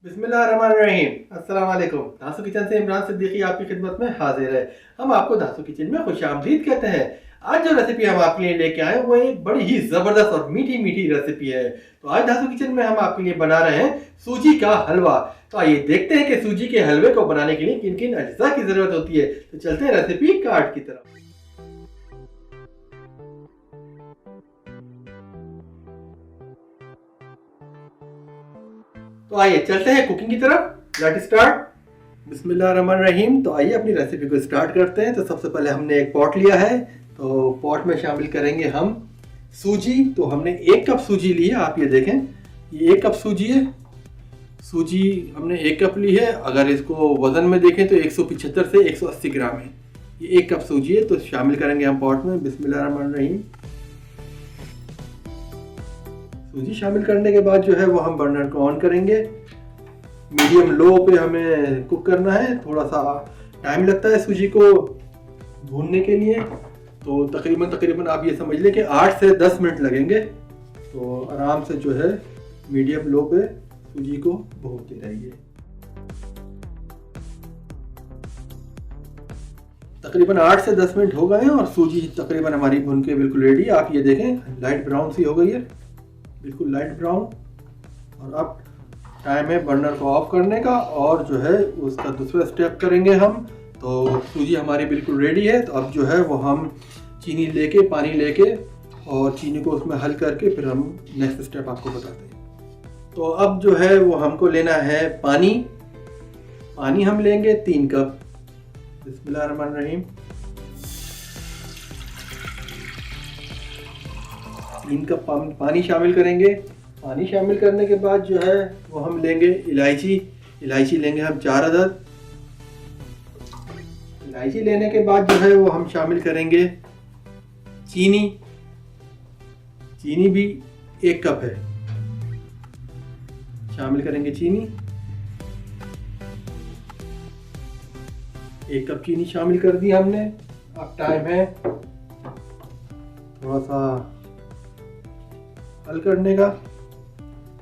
बिस्मिल्लाहिर्रहमानिर्रहीम। अस्सलाम वालेकुम। धांसू किचन से इमरान सिद्दीकी आपकी खिदमत में हाजिर है। हम आपको धांसू किचन में खुशामदीद कहते हैं। आज जो रेसिपी हम आपके लिए लेके आए वो एक बड़ी ही ज़बरदस्त और मीठी मीठी रेसिपी है। तो आज धांसू किचन में हम आपके लिए बना रहे हैं सूजी का हलवा। तो आइए देखते हैं कि सूजी के हलवे को बनाने के लिए किन किन अज्जा की ज़रूरत होती है। तो चलते हैं रेसिपी कार्ड की तरफ। तो आइए चलते हैं कुकिंग की तरफ। Let start. बिस्मिल्लाहिर्रहमानिर्रहीम। तो आइए अपनी रेसिपी को स्टार्ट करते हैं। तो सबसे पहले हमने एक पॉट लिया है। तो पॉट में शामिल करेंगे हम सूजी। तो हमने 1 कप सूजी ली है। आप ये देखें, ये 1 कप सूजी है। सूजी हमने 1 कप ली है। अगर इसको वज़न में देखें तो 175 से 180 ग्राम है। ये 1 कप सूजी है। तो शामिल करेंगे हम पॉट में। बिस्मिल्लाहिर्रहमानिर्रहीम। सूजी शामिल करने के बाद जो है वो हम बर्नर को ऑन करेंगे। मीडियम लो पे हमें कुक करना है। थोड़ा सा टाइम लगता है सूजी को भूनने के लिए। तो तकरीबन आप ये समझ लें कि 8 से 10 मिनट लगेंगे। तो आराम से जो है मीडियम लो पे सूजी को भूनते रहिए। तकरीबन 8 से 10 मिनट हो गए हैं और सूजी तकरीबन हमारी भून के बिल्कुल रेडी है। आप ये देखें, लाइट ब्राउन सी हो गई है, बिल्कुल लाइट ब्राउन। और अब टाइम है बर्नर को ऑफ करने का और जो है उसका दूसरा स्टेप करेंगे हम। तो सूजी हमारी बिल्कुल रेडी है। तो अब जो है वो हम चीनी लेके, पानी लेके और चीनी को उसमें हल करके फिर हम नेक्स्ट स्टेप आपको बताते हैं। तो अब जो है वो हमको लेना है पानी। पानी हम लेंगे 3 कप। बिस्मिल्लाहिर्रहमानिर्रहीम। 3 कप पानी शामिल करेंगे। पानी शामिल करने के बाद जो है वो हम लेंगे इलायची। इलायची लेंगे हम 4 अदद। इलायची लेने के बाद जो है वो हम शामिल करेंगे चीनी। चीनी भी 1 कप है, शामिल करेंगे चीनी। 1 कप चीनी शामिल कर दी हमने। अब टाइम है थोड़ा सा हल करने का।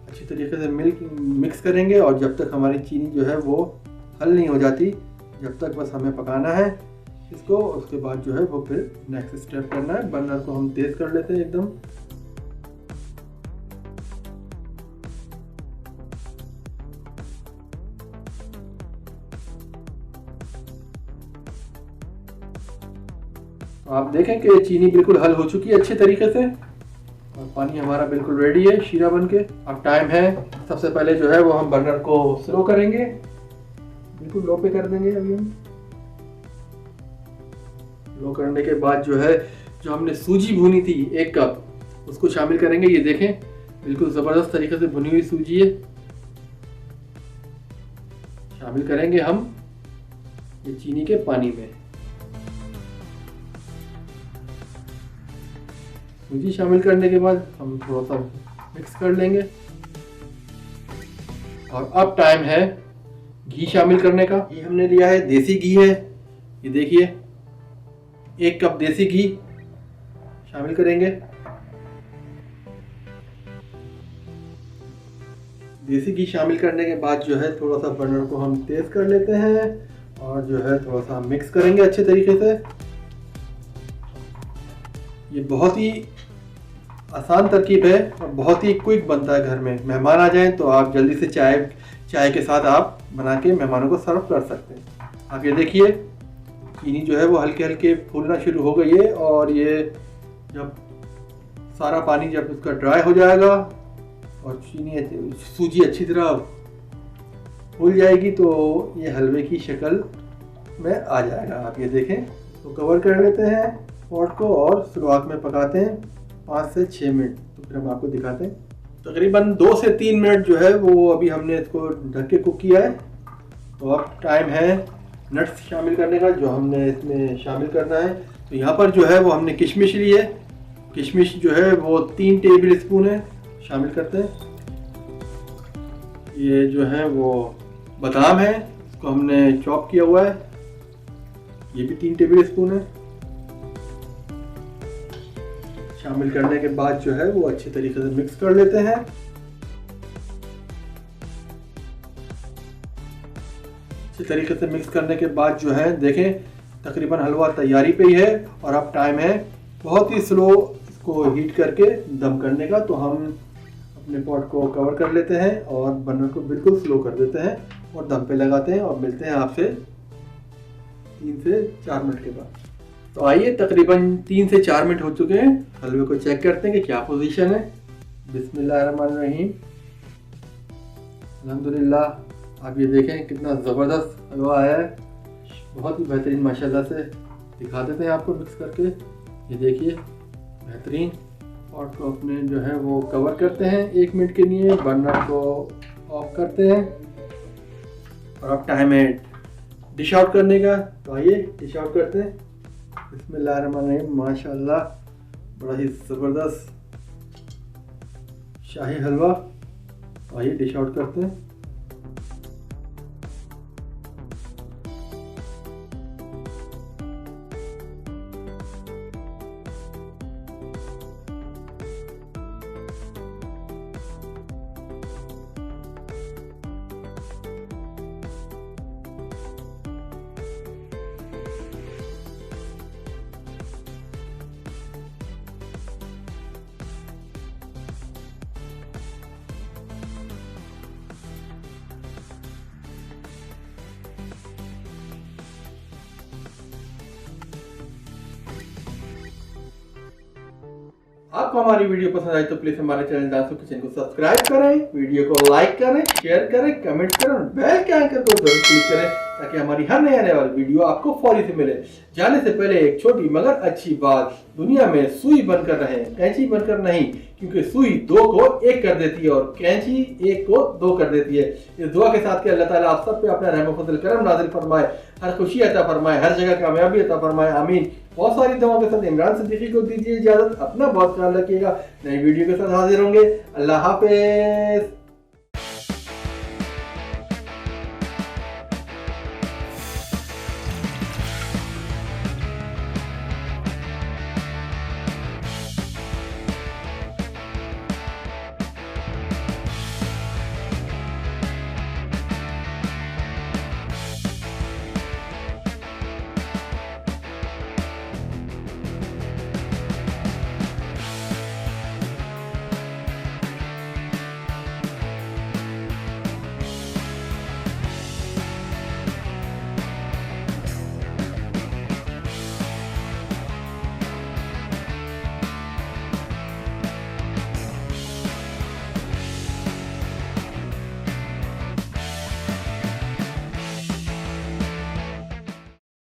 अच्छी तरीके से मिक्स करेंगे और जब तक हमारी चीनी जो है वो हल नहीं हो जाती, जब तक बस हमें पकाना है इसको। उसके बाद जो है वो फिर नेक्स्ट स्टेप करना है। बर्नर को हम तेज कर लेते हैं एकदम। तो आप देखें कि चीनी बिल्कुल हल हो चुकी है अच्छे तरीके से और पानी हमारा बिल्कुल रेडी है शीरा बन के। अब टाइम है, सबसे पहले जो है वो हम बर्नर को स्लो करेंगे, बिल्कुल लो पे कर देंगे। अभी हम लो करने के बाद जो है जो हमने सूजी भुनी थी 1 कप, उसको शामिल करेंगे। ये देखें बिल्कुल ज़बरदस्त तरीके से भुनी हुई सूजी है। शामिल करेंगे हम ये चीनी के पानी में। सूजी शामिल करने के बाद हम थोड़ा सा मिक्स कर लेंगे। और अब टाइम है घी शामिल करने का। घी हमने लिया है, देसी घी है। ये देखिए 1 कप देसी घी शामिल करेंगे। देसी घी शामिल करने के बाद जो है थोड़ा सा बर्नर को हम तेज कर लेते हैं और जो है थोड़ा सा मिक्स करेंगे अच्छे तरीके से। ये बहुत ही आसान तरकीब है और बहुत ही क्विक बनता है। घर में मेहमान आ जाएं तो आप जल्दी से चाय के साथ आप बना के मेहमानों को सर्व कर सकते हैं। आप ये देखिए चीनी जो है वो हल्के हल्के फूलना शुरू हो गई है और ये जब सारा पानी जब उसका ड्राई हो जाएगा और सूजी अच्छी तरह फूल जाएगी तो ये हलवे की शक्ल में आ जाएगा। आप ये देखें। तो कवर कर लेते हैं पॉट को और शुरुआत में पकाते हैं 5 से 6 मिनट। तो फिर हम आपको दिखाते हैं। तकरीबन 2 से 3 मिनट जो है वो अभी हमने इसको ढक के कुक किया है। तो अब टाइम है नट्स शामिल करने का, जो हमने इसमें शामिल करना है। तो यहाँ पर जो है वो हमने किशमिश ली है। किशमिश जो है वो 3 टेबल स्पून है, शामिल करते हैं। ये जो है वो बादाम है, इसको हमने चॉप किया हुआ है, ये भी 3 टेबल स्पून है। शामिल करने के बाद जो है वो अच्छे तरीके से मिक्स कर लेते हैं। तरीके से मिक्स करने के बाद जो है देखें तकरीबन हलवा तैयारी पे ही है और अब टाइम है बहुत ही स्लो इसको हीट करके दम करने का। तो हम अपने पॉट को कवर कर लेते हैं और बर्नर को बिल्कुल स्लो कर देते हैं और दम पे लगाते हैं और मिलते हैं आपसे 3 से 4 मिनट के बाद। तो आइए तकरीबन 3 से 4 मिनट हो चुके हैं, हलवे को चेक करते हैं कि क्या पोजीशन है। बिस्मिल्लाहिर्रहमानिर्रहीम। अल्हम्दुलिल्लाह आप ये देखें कितना ज़बरदस्त हलवा आया है, बहुत ही बेहतरीन माशाल्लाह से। दिखा देते हैं आपको मिक्स करके, ये देखिए बेहतरीन। पॉट को अपने जो है वो कवर करते हैं 1 मिनट के लिए, बर्नर को ऑफ करते हैं और अब टाइम है डिश आउट करने का। तो आइए डिश आउट करते हैं। बिस्मिल्लाहिर्रहमानिर्रहीम। माशाल्लाह बड़ा ही ज़बरदस्त शाही हलवा। आइए डिश आउट करते हैं। आपको हमारी वीडियो पसंद आई तो प्लीज हमारे चैनल डांसो किचन को सब्सक्राइब करें, वीडियो को लाइक करें, शेयर करें, कमेंट करें और बेल के आइकन को जरूर क्लिक करें ताकि हमारी हर नए आने वाली वीडियो आपको फौरी से मिले। जाने से पहले एक छोटी मगर अच्छी बात, दुनिया में सुई बनकर रहें, कैंची बनकर नहीं, क्योंकि सुई 2 को 1 कर देती है और कैंची 1 को 2 कर देती है। इस दुआ के साथ कि अल्लाह ताला आप सब पे अपना रहम फजल करम नाज़िल फरमाए, हर खुशी अता फरमाए, हर जगह कामयाबी अता फरमाए, आमीन। बहुत सारी दुआओं के साथ इमरान सिद्दीकी को दीजिए इजाजत। अपना बहुत ख्याल रखिएगा, नई वीडियो के साथ हाजिर होंगे। अल्लाह हाफिज।